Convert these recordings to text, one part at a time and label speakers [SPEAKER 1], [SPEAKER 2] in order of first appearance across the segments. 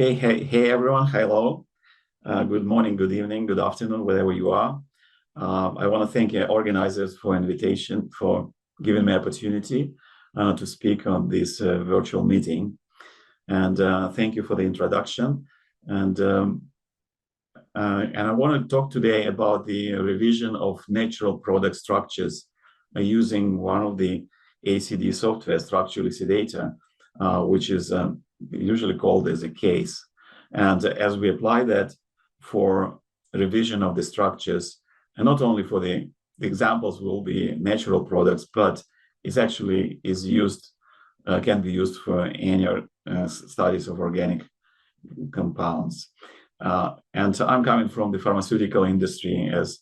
[SPEAKER 1] Okay, hey everyone, hello. Good morning, good evening, good afternoon, wherever you are. I want to thank organizers for invitation, for giving me opportunity to speak on this virtual meeting. And thank you for the introduction. And I want to talk today about the revision of natural product structures using one of the ACD software, structure elucidator, which is usually called as a case. And as we apply that for revision of the structures, and not only for the examples will be natural products, but it's actually can be used for any studies of organic compounds. And so I'm coming from the pharmaceutical industry, as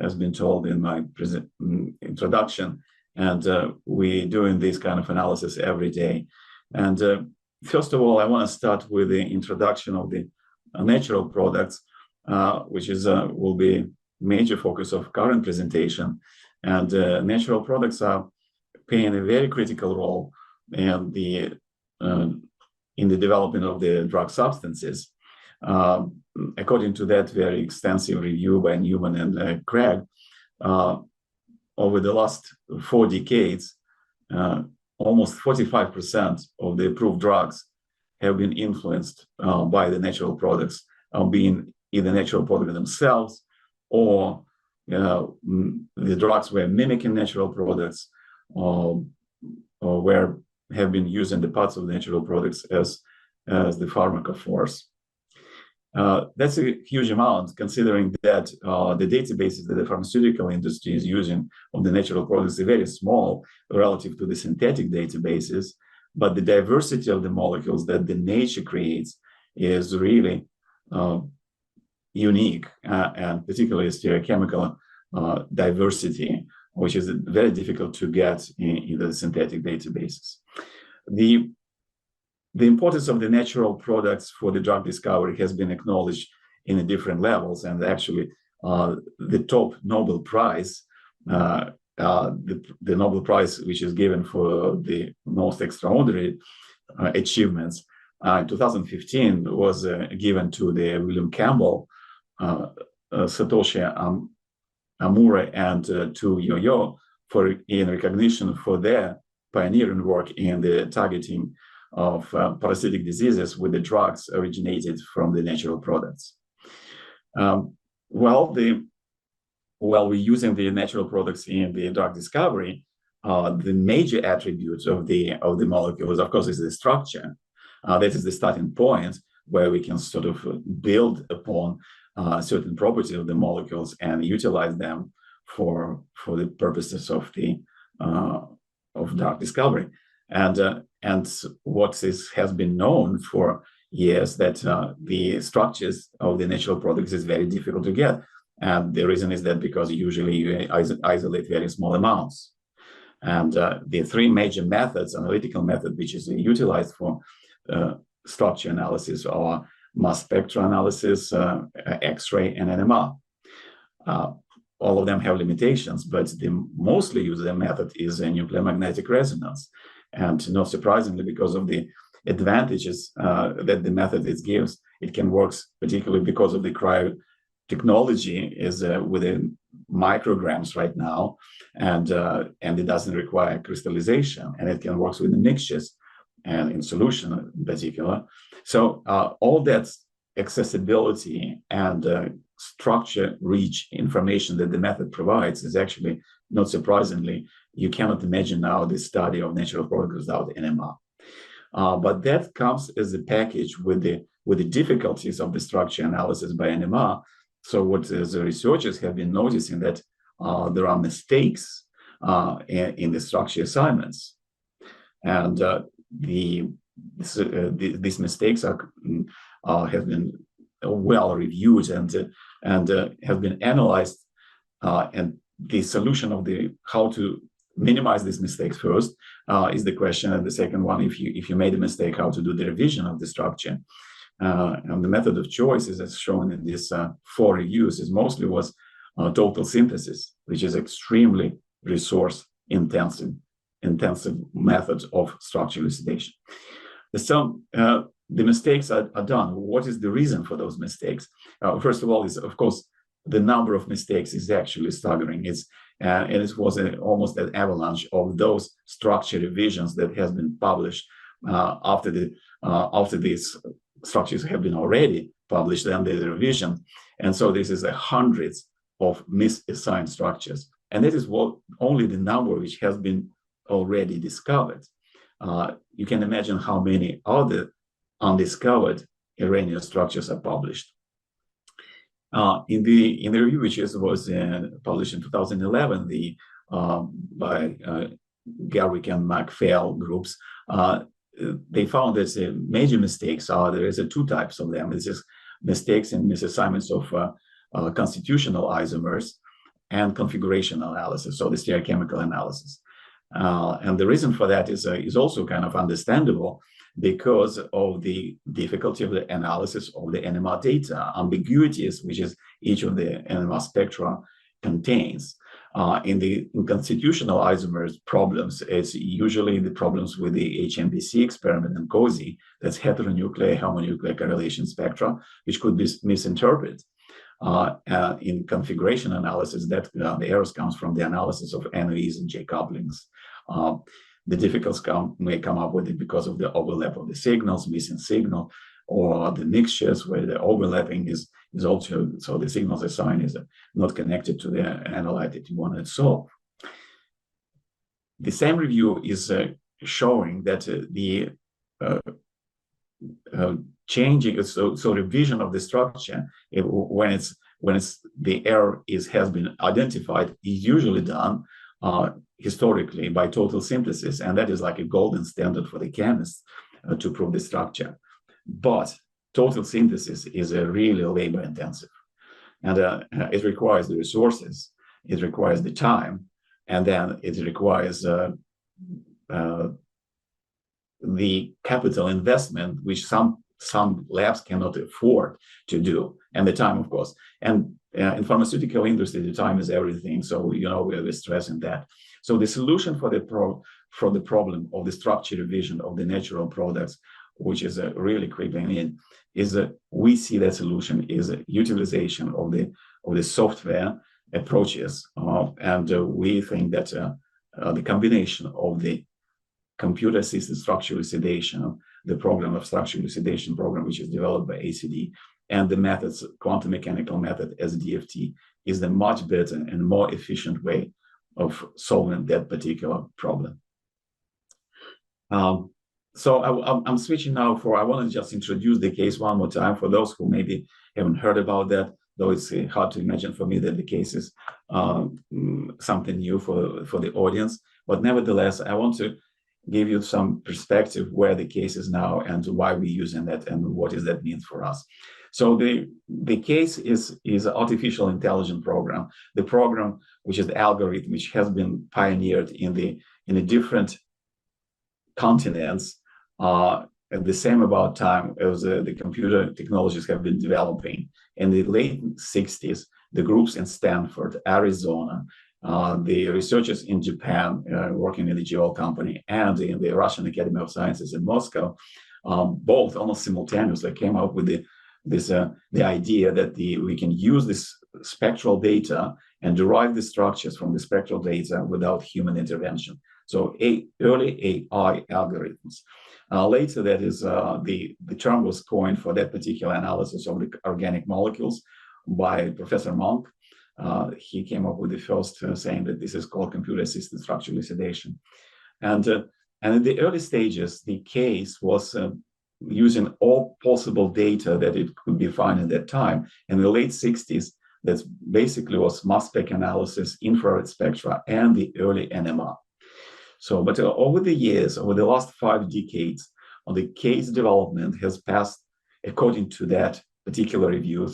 [SPEAKER 1] has been told in my introduction, and we're doing this kind of analysis every day. And first of all, I want to start with the introduction of the natural products, which is will be major focus of current presentation. And natural products are playing a very critical role in the development of the drug substances. According to that very extensive review by Newman and Craig, over the last 4 decades, almost 45% of the approved drugs have been influenced by the natural products, being either natural products themselves or the drugs were mimicking natural products or have been using the parts of the natural products as the pharmacophores. That's a huge amount, considering that the databases that the pharmaceutical industry is using of the natural products are very small relative to the synthetic databases, but the diversity of the molecules that the nature creates is really unique, and particularly stereochemical diversity, which is very difficult to get in the synthetic databases. The importance of the natural products for the drug discovery has been acknowledged in different levels, and actually the top Nobel Prize, the Nobel Prize which is given for the most extraordinary achievements, in 2015 was given to the William Campbell, Satoshi Amura, and to Yo-Yo in recognition for their pioneering work in the targeting of parasitic diseases with the drugs originated from the natural products. While we're using the natural products in the drug discovery, the major attributes of the molecules, of course, is the structure. That is the starting point where we can sort of build upon certain properties of the molecules and utilize them for the purposes of drug discovery. And what has been known for years that the structures of the natural products is very difficult to get. And the reason is that because usually you isolate very small amounts. And the 3 major methods, analytical method, which is utilized for structure analysis, are mass spectra analysis, X-ray, and NMR. All of them have limitations, but the mostly used method is a nuclear magnetic resonance. And not surprisingly, because of the advantages that the method gives, it can work particularly because of the cryo technology is within micrograms right now, and it doesn't require crystallization, and it can work with the mixtures and in solution in particular. So all that accessibility and structure-rich information that the method provides is actually, not surprisingly, you cannot imagine now the study of natural products without NMR. But that comes as a package with the difficulties of the structure analysis by NMR. So what the researchers have been noticing that there are mistakes in the structure assignments, and these mistakes have been well reviewed and have been analyzed, and the solution of how to minimize these mistakes first is the question, and the second one, if you made a mistake, how to do the revision of the structure. And the method of choice is as shown in these 4 reviews is mostly was total synthesis, which is extremely resource intensive method of structure elucidation. So the mistakes are done. What is the reason for those mistakes? First of all, is of course the number of mistakes is actually staggering. And it was almost an avalanche of those structure revisions that has been published after these structures have been already published and the revision. And so this is hundreds of misassigned structures. And that is what only the number which has been already discovered. You can imagine how many other undiscovered erroneous structures are published. In the review, which was published in 2011, by Garwick and McPhail groups, they found that major mistakes are there is two types of them. This is mistakes and misassignments of constitutional isomers and configuration analysis, so the stereochemical analysis. And the reason for that is also kind of understandable because of the difficulty of the analysis of the NMR data, ambiguities, which is each of the NMR spectra contains. In constitutional isomers problems, it's usually the problems with the HMBC experiment and COSY, that's heteronuclear, homonuclear correlation spectra, which could be misinterpreted. In configuration analysis, that the errors comes from the analysis of NOEs and J couplings. The difficulties may come up with it because of the overlap of the signals, missing signal, or the mixtures where the overlapping is also, so the signals assigned is not connected to the analyte that you want to solve. The same review is showing that the changing, so revision of the structure, when the error has been identified, is usually done historically by total synthesis, and that is like a golden standard for the chemists to prove the structure. But total synthesis is really labor intensive, and it requires the resources, it requires the time, and then it requires the capital investment, which some labs cannot afford to do, and the time, of course. And in pharmaceutical industry, the time is everything. So we're stressing that. So the solution for the problem of the structure revision of the natural products, which is really creeping in, is we see that solution is utilization of the software approaches, and we think that the combination of the computer-assisted structural elucidation, the program of structural elucidation program, which is developed by ACD, and the methods, quantum mechanical method as DFT, is the much better and more efficient way of solving that particular problem. So I'm switching now I want to just introduce the case one more time for those who maybe haven't heard about that, though it's hard to imagine for me that the case is something new for the audience. But nevertheless, I want to give you some perspective where the case is now and why we're using that and what does that mean for us. So the case is an artificial intelligence program, the program which is the algorithm which has been pioneered in the different continents at the same about time as the computer technologies have been developing. In the late 60s, the groups in Stanford, Arizona, the researchers in Japan working in the GEOL company and in the Russian Academy of Sciences in Moscow, both almost simultaneously came up with the idea that we can use this spectral data and derive the structures from the spectral data without human intervention. So early AI algorithms. Later, that is the term was coined for that particular analysis of the organic molecules by Professor Monk. He came up with the first saying that this is called computer-assisted structural elucidation. And in the early stages, the case was using all possible data that it could be found at that time. In the late 60s, that basically was mass spec analysis, infrared spectra, and the early NMR. So, but over the years, over the last 5 decades, the case development has passed, according to that particular review,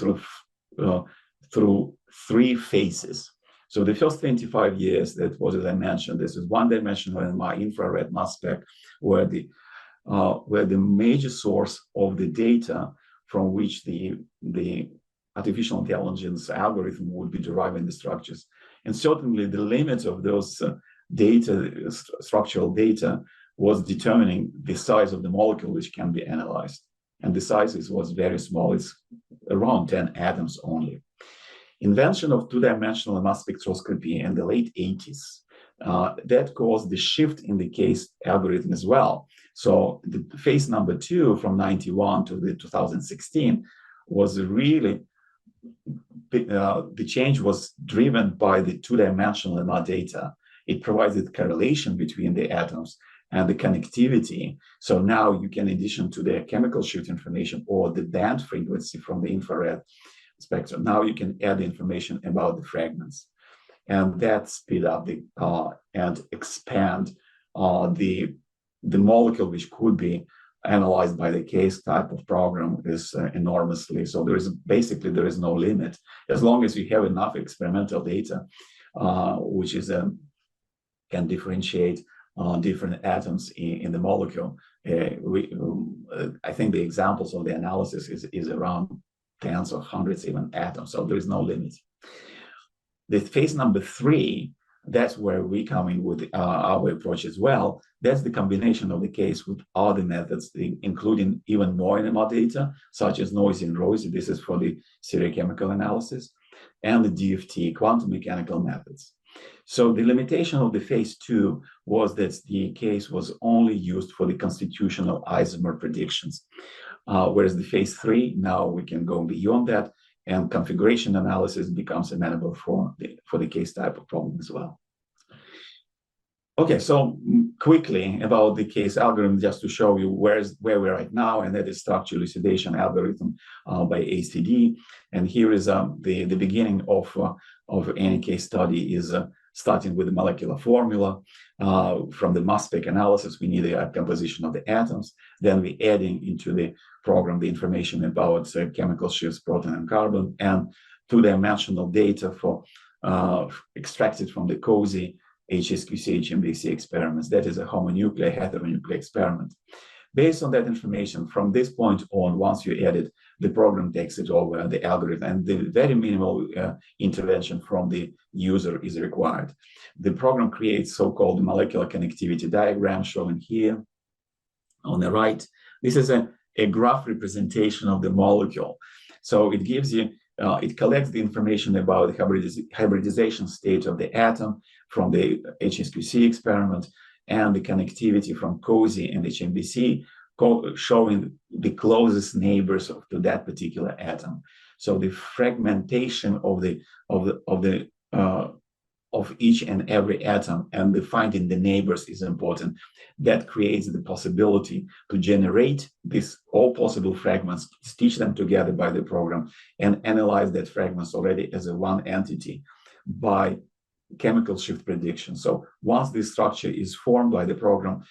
[SPEAKER 1] through 3 phases. So the first 25 years, that was, as I mentioned, this is one-dimensional NMR, infrared mass spec, where the major source of the data from which the artificial intelligence algorithm would be deriving the structures. And certainly the limit of those structural data, was determining the size of the molecule which can be analyzed. and the size was very small. It's around 10 atoms only. Invention of two-dimensional mass spectroscopy in the late 80s, that caused the shift in the case algorithm as well. So the phase number 2 from 91 to the 2016 was really, the change was driven by the two-dimensional MR data. It provided correlation between the atoms and the connectivity. So now you can, in addition to the chemical shift information or the band frequency from the infrared spectrum, now you can add information about the fragments. And that speed up the and expand the molecule which could be analyzed by the case type of program is enormously. So there is no limit as long as you have enough experimental data, which is can differentiate different atoms in the molecule. I think the examples of the analysis is around tens or hundreds even atoms. So there is no limit. The phase number 3, that's where we come in with our approach as well. That's the combination of the case with other methods, including even more NMR data, such as noisy and rosy. This is for the stereochemical analysis, and the DFT, quantum mechanical methods. So the limitation of the phase 2 was that the case was only used for the constitutional isomer predictions, whereas the phase 3, now we can go beyond that, and configuration analysis becomes amenable for the case type of problem as well. Okay, so quickly about the case algorithm, just to show you where we're right now, and that is structure elucidation algorithm by ACD. And here is the beginning of any case study is starting with the molecular formula. From the mass spec analysis, we need a composition of the atoms. Then we adding into the program the information about chemical shifts, proton and carbon, and two-dimensional data for extracted from the COSY HSQC HMBC experiments. That is a homonuclear heteronuclear experiment. Based on that information, from this point on, once you edit, the program takes it over, the algorithm, and the very minimal intervention from the user is required. The program creates so-called molecular connectivity diagram shown here on the right. This is a graph representation of the molecule. So it gives you, it collects the information about the hybridization state of the atom from the HSQC experiment and the connectivity from COSY and HMBC, showing the closest neighbors to that particular atom. So the fragmentation of each and every atom and the finding the neighbors is important. That creates the possibility to generate these all possible fragments, stitch them together by the program, and analyze that fragments already as a one entity by chemical shift prediction. So once this structure is formed by the program,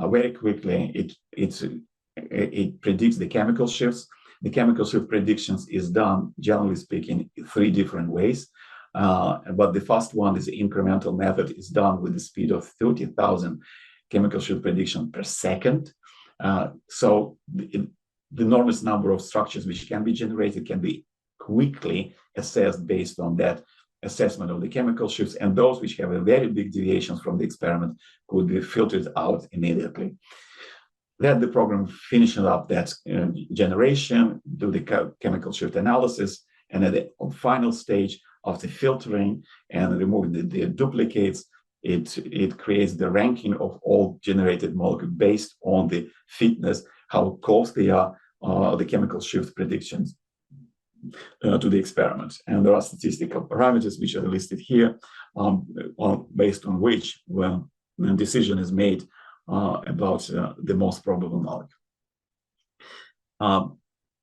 [SPEAKER 1] very quickly it predicts the chemical shifts. The chemical shift predictions is done, generally speaking, in 3 different ways. But the first one is the incremental method, is done with the speed of 30,000 chemical shift prediction per second. So the enormous number of structures which can be generated can be quickly assessed based on that assessment of the chemical shifts, and those which have a very big deviations from the experiment could be filtered out immediately. Then the program finishes up that generation, do the chemical shift analysis, and at the final stage of the filtering and removing the duplicates, it creates the ranking of all generated molecules based on the fitness, how close they are, the chemical shift predictions to the experiment. And there are statistical parameters which are listed here, based on which, well, a decision is made about the most probable molecule.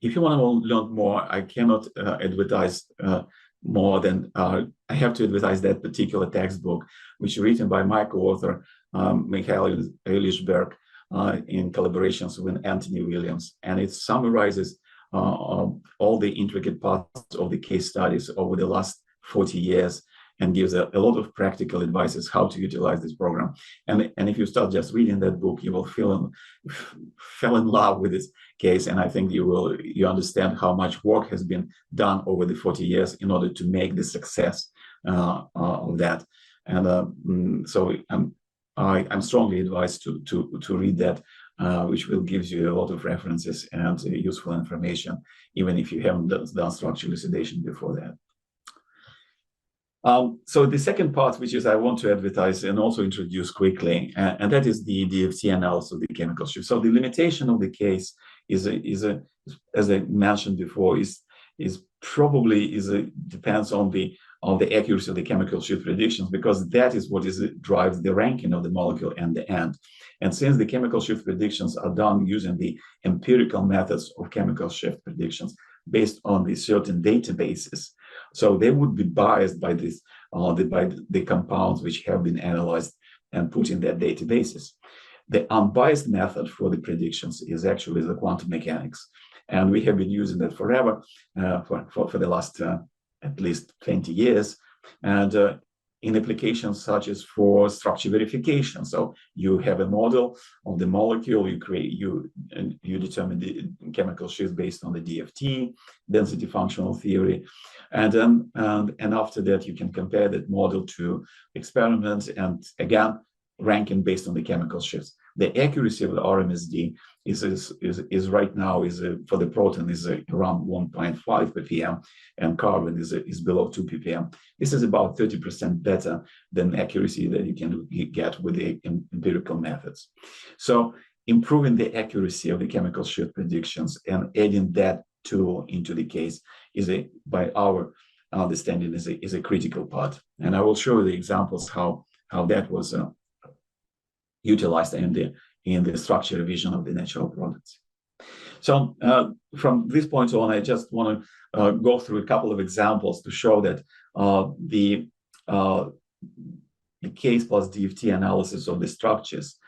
[SPEAKER 1] If you want to learn more, I cannot advertise more than I have to advertise that particular textbook, which is written by my co-author, Mikhail Elishberg, in collaborations with Anthony Williams. And it summarizes all the intricate parts of the case studies over the last 40 years and gives a lot of practical advices how to utilize this program. And if you start just reading that book, you will fall in love with this case. And I think you understand how much work has been done over the 40 years in order to make the success of that. And so I'm strongly advised to read that which will give you a lot of references and useful information, even if you haven't done structural elucidation before that. So the second part, which is I want to advertise and also introduce quickly, and that is the DFT analysis of the chemical shift. So the limitation of the case is as I mentioned before, depends on the accuracy of the chemical shift predictions, because that is what drives the ranking of the molecule and the end. And since the chemical shift predictions are done using the empirical methods of chemical shift predictions based on the certain databases, so they would be biased by this, by the compounds which have been analyzed and put in their databases. The unbiased method for the predictions is actually the quantum mechanics. And we have been using that forever, for the last at least 20 years. And in applications such as for structure verification. So you have a model of the molecule, you determine the chemical shift based on the DFT, density functional theory. And then and after that, you can compare that model to experiments, and again, ranking based on the chemical shifts. The accuracy of the RMSD is right now for the proton is around 1.5 ppm, and carbon is below 2 ppm. This is about 30% better than accuracy that you can get with the empirical methods. So improving the accuracy of the chemical shift predictions and adding that tool into the case by our understanding, is a critical part. And I will show you the examples how that was utilized in the structure revision of the natural products. So from this point on, I just want to go through a couple of examples to show that the case plus DFT analysis of the structures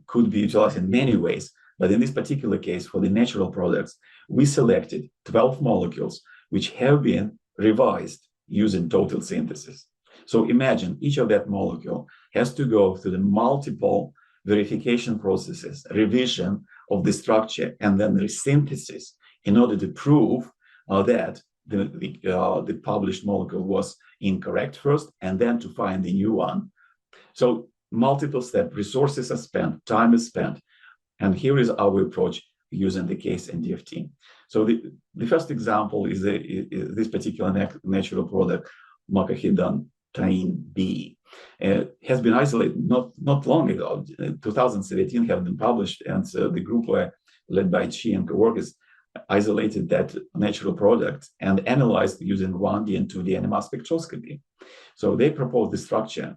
[SPEAKER 1] could be utilized in many ways. But in this particular case, for the natural products, we selected 12 molecules which have been revised using total synthesis. So imagine each of that molecule has to go through the multiple verification processes, revision of the structure, and then resynthesis in order to prove that the published molecule was incorrect first, and then to find the new one. So multiple steps, resources are spent, time is spent. And here is our approach using the case and DFT. So the first example is this particular natural product, macahydrantiine B. Has been isolated not long ago. 2017 have been published, and the group led by Chi and co-workers isolated that natural product and analyzed using 1D and 2D NMR spectroscopy. So they proposed the structure.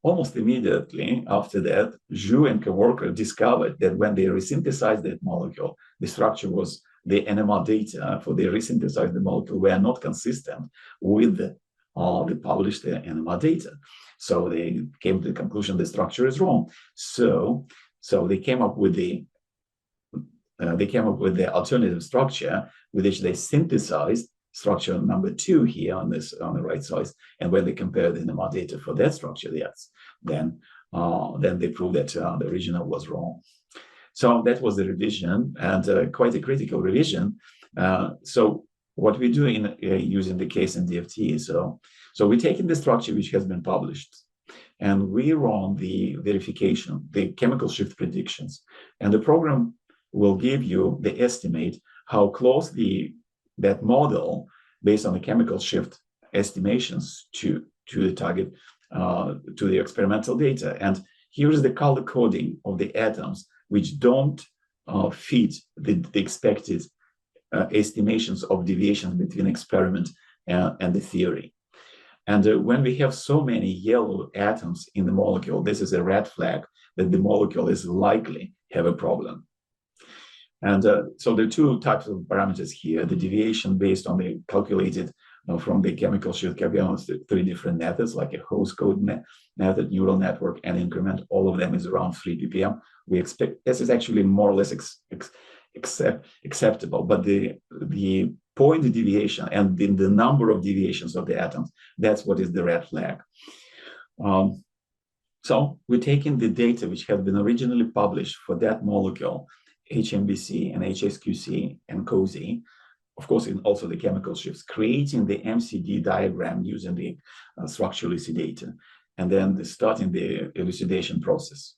[SPEAKER 1] Almost immediately after that, Zhu and co-worker discovered that when they resynthesized that molecule, the structure was the NMR data for the resynthesized molecule were not consistent with the published NMR data. So they came to the conclusion the structure is wrong. So they came up with the alternative structure with which they synthesized structure number 2 here on the right side. And when they compared the NMR data for that structure, yes, then they proved that the original was wrong. So that was the revision, and quite a critical revision. So what we do in using the case and DFT, so we're taking the structure which has been published, and we run the verification, the chemical shift predictions, and the program will give you the estimate how close that model based on the chemical shift estimations to the target, to the experimental data. And here is the color coding of the atoms which don't fit the expected estimations of deviations between experiment and the theory. And when we have so many yellow atoms in the molecule, this is a red flag that the molecule is likely have a problem. And so there are 2 types of parameters here: the deviation based on the calculated from the chemical shift calculations, 3 different methods, like a host code method, neural network, and increment. All of them is around 3 ppm. We expect this is actually more or less acceptable, but the point deviation and the number of deviations of the atoms, that's what is the red flag. So we're taking the data which have been originally published for that molecule, HMBC and HSQC and COSY, of course, in also the chemical shifts, creating the MCD diagram using the structural elucidator, and then starting the elucidation process.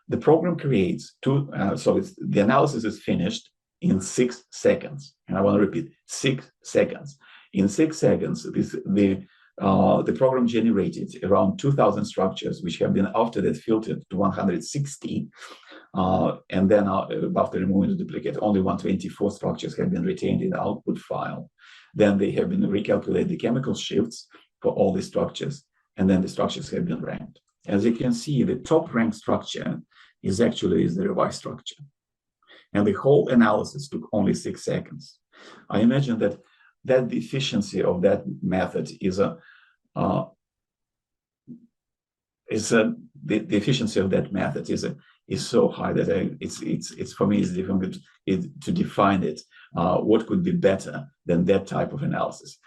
[SPEAKER 1] The program creates two, the analysis is finished in 6 seconds. And I want to repeat, 6 seconds. In 6 seconds, the program generated around 2,000 structures, which have been after that filtered to 160. And then after removing the duplicate, only 124 structures have been retained in the output file. Then they have been recalculated the chemical shifts for all the structures, and then the structures have been ranked. As you can see, the top ranked structure is the revised structure. And the whole analysis took only 6 seconds. I imagine that the efficiency of that method is so high that it's for me it's difficult to define it. What could be better than that type of analysis?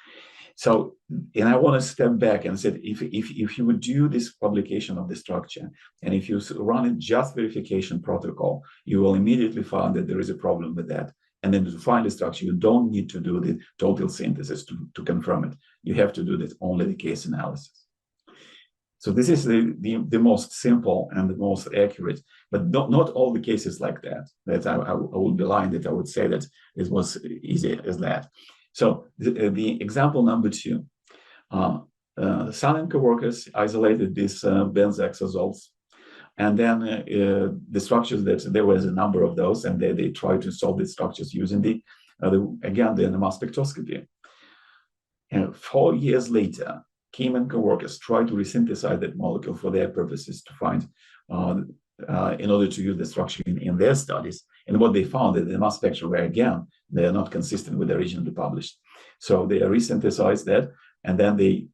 [SPEAKER 1] So, and I want to step back and say, if you would do this publication of the structure, and if you run it just verification protocol, you will immediately find that there is a problem with that. And then to find the structure, you don't need to do the total synthesis to confirm it. You have to do that only the case analysis. So this is the most simple and the most accurate, but not all the cases like that. That I would be lying that I would say that it was easy as that. So the example number 2, Sun and co-workers isolated these benzoxazoles, and then the structures that there was a number of those, and they tried to solve the structures using the NMR spectroscopy. And 4 years later, Kim and co-workers tried to resynthesize that molecule for their purposes to find, in order to use the structure in their studies. And what they found that the mass spectra were, again, they are not consistent with the originally published. So they resynthesized that, and then they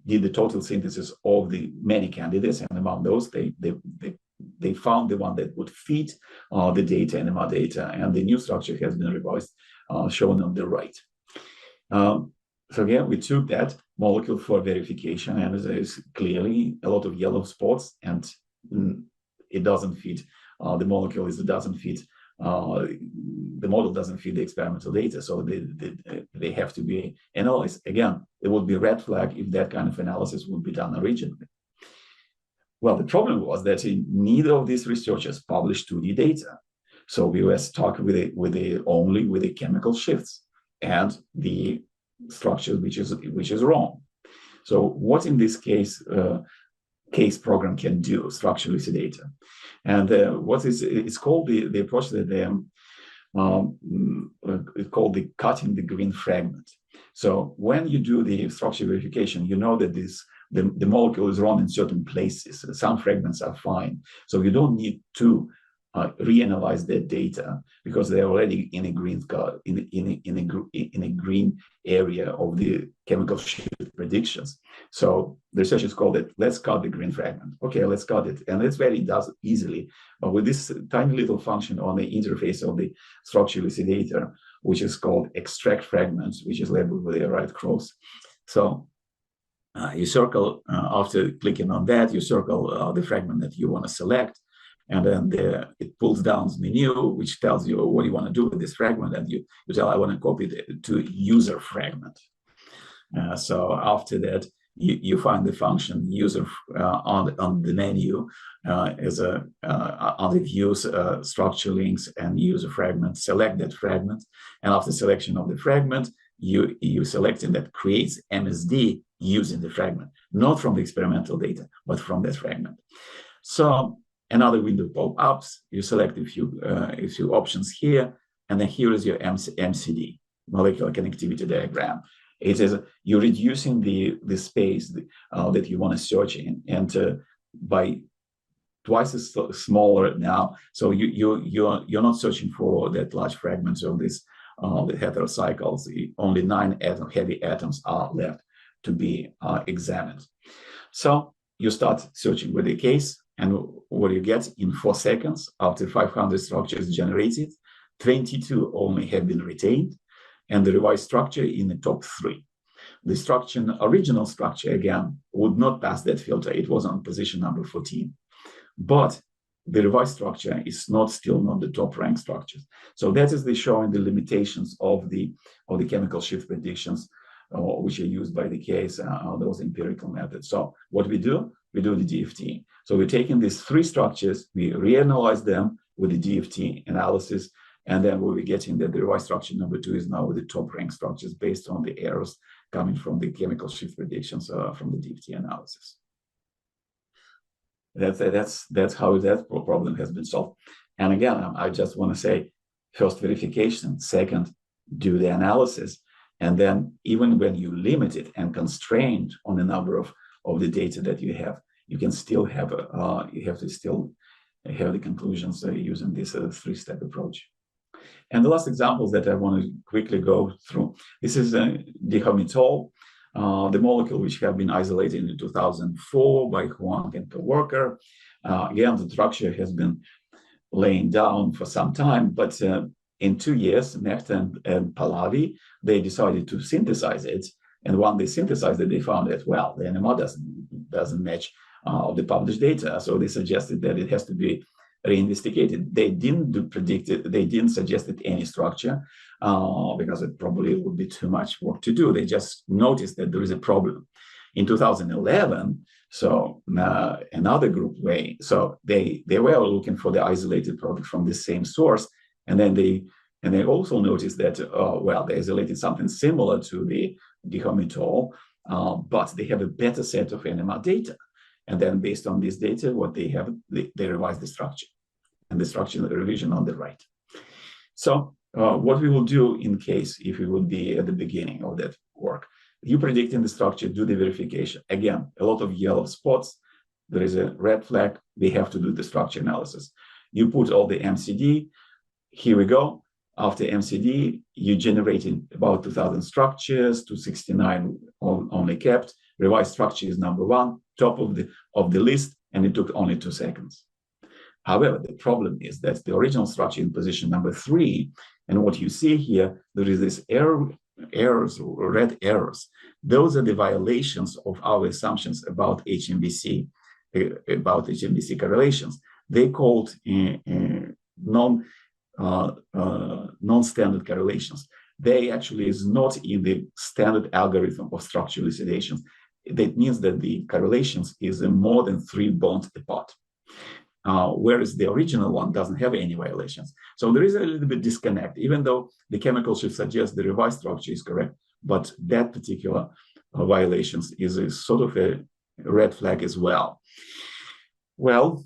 [SPEAKER 1] did the total synthesis of the many candidates, and among those, they found the one that would fit the data, NMR data, and the new structure has been revised, shown on the right. So again, we took that molecule for verification, and there's clearly a lot of yellow spots, and it doesn't fit. The molecule doesn't fit. The model doesn't fit the experimental data, so they have to be analyzed. Again, it would be a red flag if that kind of analysis would be done originally. Well, the problem was that neither of these researchers published 2D data, so we were stuck only with the chemical shifts and the structure which is wrong. So what in this case program can do, structure elucidator, and it's called the approach that it's called the cutting the green fragment. So when you do the structure verification, you know that the molecule is wrong in certain places. Some fragments are fine, so you don't need to reanalyze that data because they're already in a green color, in a green area of the chemical shift predictions. So the researchers called it, let's cut the green fragment. Okay, let's cut it. And that's where it does easily. But with this tiny little function on the interface of the structure elucidator, which is called extract fragments, which is labeled with a right cross. So you circle, after clicking on that, you circle the fragment that you want to select. And then it pulls down the menu, which tells you what you want to do with this fragment. And you tell, I want to copy it to user fragment. So after that, you find the function user on the menu as under views, structure links, and user fragment. Select that fragment. And after selection of the fragment, you select and that creates MSD using the fragment, not from the experimental data, but from that fragment. So another window pop-ups, you select a few options here, and then here is your MCD, molecular connectivity diagram. It is you're reducing the space that you want to search in, and by twice as smaller now. So you're not searching for that large fragments of this the heterocycles. Only 9 heavy atoms are left to be examined. So you start searching with the case. And what you get in 4 seconds, after 500 structures generated, 22 only have been retained, and the revised structure in the top 3. The original structure, again, would not pass that filter. It was on position number 14. But the revised structure is still not the top ranked structures. So that is showing the limitations of the chemical shift predictions which are used by the case, those empirical methods. So what we do the DFT. So we're taking these three structures, we reanalyze them with the DFT analysis, and then we'll be getting that the revised structure number 2 is now with the top rank structures based on the errors coming from the chemical shift predictions from the DFT analysis. That's how that problem has been solved. And again, I just want to say, first verification, second, do the analysis, and then even when you limit it and constrained on the number of the data that you have, you can still have you have to still have the conclusions using this three-step approach. And the last examples that I want to quickly go through, this is dihomitol, the molecule which have been isolated in 2004 by Huang and co-worker. Again, the structure has been laying down for some time, but in 2 years, Merck and Pahlavi, they decided to synthesize it. And when they synthesized it, they found that, well, the NMR doesn't match the published data. So they suggested that it has to be reinvestigated. They didn't predict it. They didn't suggest any structure because it probably would be too much work to do. They just noticed that there is a problem. In 2011, so another group so they were looking for the isolated product from the same source, and then they also noticed that well, they isolated something similar to the dihomitol, but they have a better set of NMR data. And then based on this data, what they have, they revised the structure, and the structure revision on the right. So what we will do in case if we would be at the beginning of that work, you predicting the structure, do the verification. Again, a lot of yellow spots. There is a red flag. We have to do the structure analysis. You put all the MCD. Here we go. After MCD, you generated about 2,000 structures, 269 only kept. Revised structure is number 1, top of the list, and it took only 2 seconds. However, the problem is that the original structure in position number 3, and what you see here, there is this errors, red errors. Those are the violations of our assumptions about HMBC, correlations. They called non-standard correlations. They actually is not in the standard algorithm of structure elucidations. That means that the correlations is more than 3 bonds apart, whereas the original one doesn't have any violations. So there is a little bit disconnect, even though the chemical shift suggests the revised structure is correct, but that particular violations is a sort of a red flag as well. Well,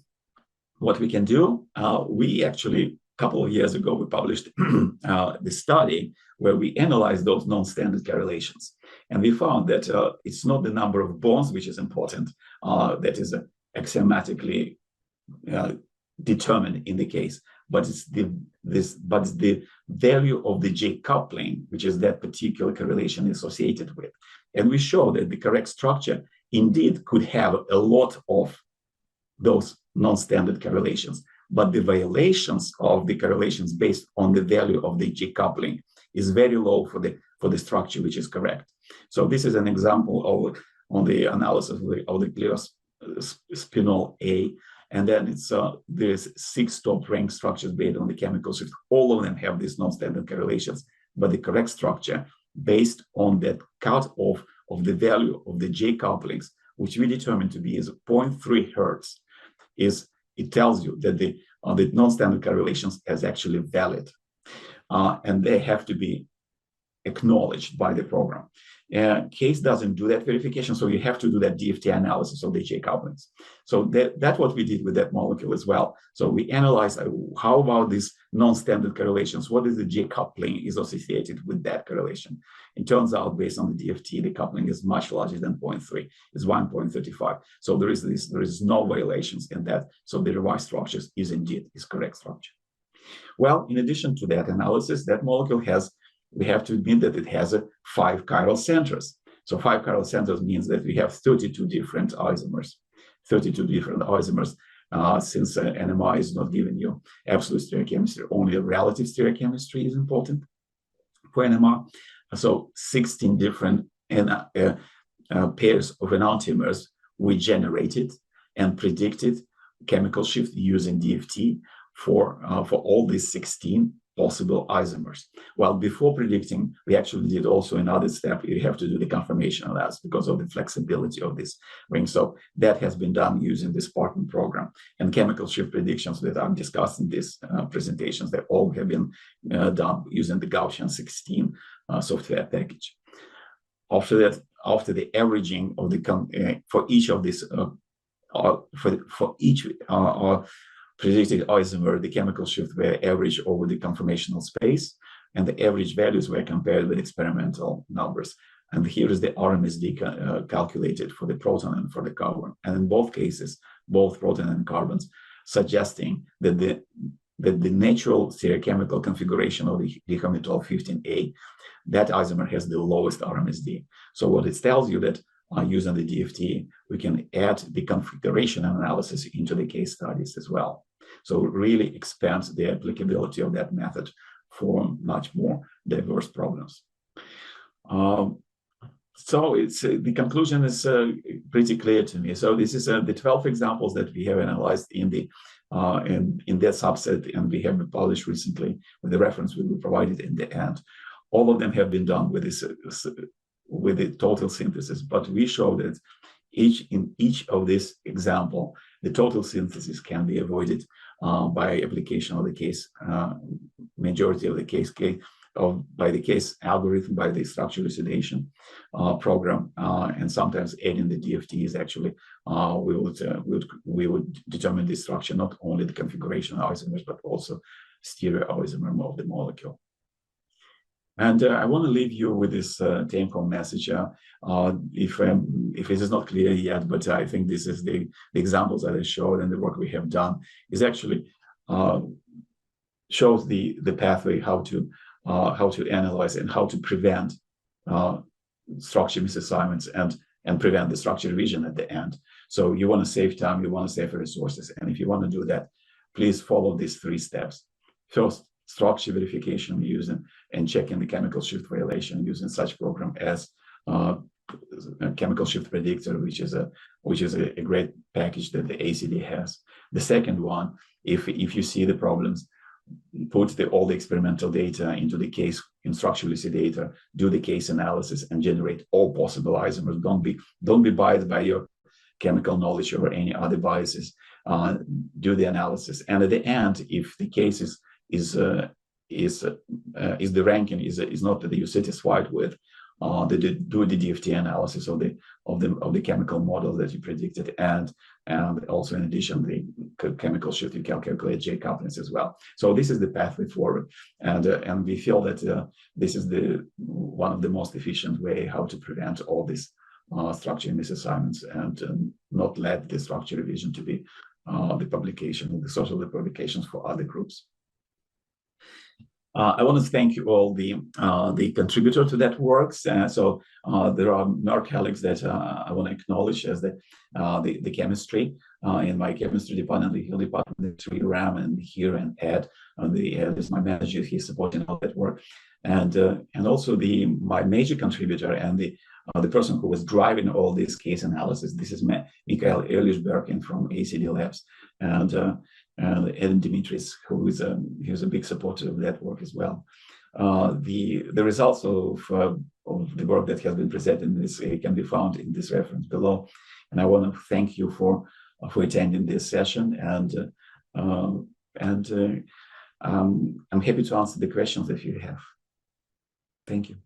[SPEAKER 1] what we can do, we actually, a couple of years ago, we published the study where we analyzed those non-standard correlations. And we found that it's not the number of bonds which is important, that is axiomatically determined in the case, but it's the value of the J coupling, which is that particular correlation associated with. And we show that the correct structure indeed could have a lot of those non-standard correlations, but the violations of the correlations based on the value of the J coupling is very low for the structure which is correct. So this is an example on the analysis of the gliospinol A, and then it's there's 6 top rank structures based on the chemical shift. All of them have these non-standard correlations, but the correct structure based on that cutoff of the value of the J couplings, which we determined to be is 0.3 hertz, it tells you that the non-standard correlations is actually valid, and they have to be acknowledged by the program. Case doesn't do that verification, so you have to do that DFT analysis of the J couplings. So that's what we did with that molecule as well. So we analyzed how about these non-standard correlations, what is the J coupling is associated with that correlation. It turns out based on the DFT, the coupling is much larger than 0.3, it's 1.35. So there is no violations in that. So the revised structures is indeed correct structure. Well, in addition to that analysis, that molecule we have to admit that it has 5 chiral centers. So 5 chiral centers means that we have 32 different isomers. 32 different isomers, since NMR is not giving you absolute stereochemistry, only relative stereochemistry is important for NMR. So 16 different pairs of enantiomers we generated and predicted chemical shift using DFT for all these 16 possible isomers. Well, before predicting, we actually did also another step. You have to do the confirmation analysis because of the flexibility of this ring. So that has been done using the Spartan program, and chemical shift predictions that I've discussed in these presentations, they all have been done using the Gaussian 16 software package. After that, after the averaging of the for each of these for each predicted isomer, the chemical shifts were averaged over the conformational space, and the average values were compared with experimental numbers. And here is the RMSD calculated for the proton and for the carbon. And in both cases, both proton and carbons, suggesting that the natural stereochemical configuration of the dichrometol 15A, that isomer has the lowest RMSD. So what it tells you that using the DFT, we can add the configuration analysis into the case studies as well. So it really expands the applicability of that method for much more diverse problems. So it's the conclusion is pretty clear to me. So this is the 12 examples that we have analyzed in the in that subset, and we have published recently with the reference we will provide it in the end. All of them have been done with this with the total synthesis, but we show that in each of this example, the total synthesis can be avoided by application of the case, majority of the case by the case algorithm, by the structure elucidation program, and sometimes adding the DFT is actually we would determine the structure, not only the configuration of isomers, but also stereoisomer of the molecule. And I want to leave you with this take-home message. If it is not clear yet, but I think this is the examples that I showed and the work we have done is actually shows the pathway how to analyze and how to prevent structure misassignments and prevent the structure revision at the end. So you want to save time, you want to save resources, and if you want to do that, please follow these 3 steps. First, structure verification using and checking the chemical shift violation using such program as a chemical shift predictor, which is a great package that the ACD has. The second one, if you see the problems, put all the experimental data into the case in structure elucidator, do the case analysis, and generate all possible isomers. Don't be biased by your chemical knowledge or any other biases. Do the analysis, and at the end, if the case is the ranking is not that you're satisfied with, do the DFT analysis of the chemical model that you predicted, and also in addition the chemical shift, you can calculate J couplings as well. So this is the pathway forward, and we feel that this is one of the most efficient way how to prevent all these structure misassignments and not let the structure revision to be the source of the publications for other groups. I want to thank you all the contributor to that works. So there are Merck colleagues that I want to acknowledge as the chemistry in my chemistry department, the Hill department, Ram and here and Ed, Ed is my manager. He's supporting all that work, and also my major contributor and the person who was driving all this case analysis. This is Mikhail Ehrlich-Berkin from ACD Labs, and Eden Dimitris, who is a big supporter of that work as well. The results of the work that has been presented in this can be found in this reference below. And I want to thank you for attending this session, and I'm happy to answer the questions if you have. Thank you.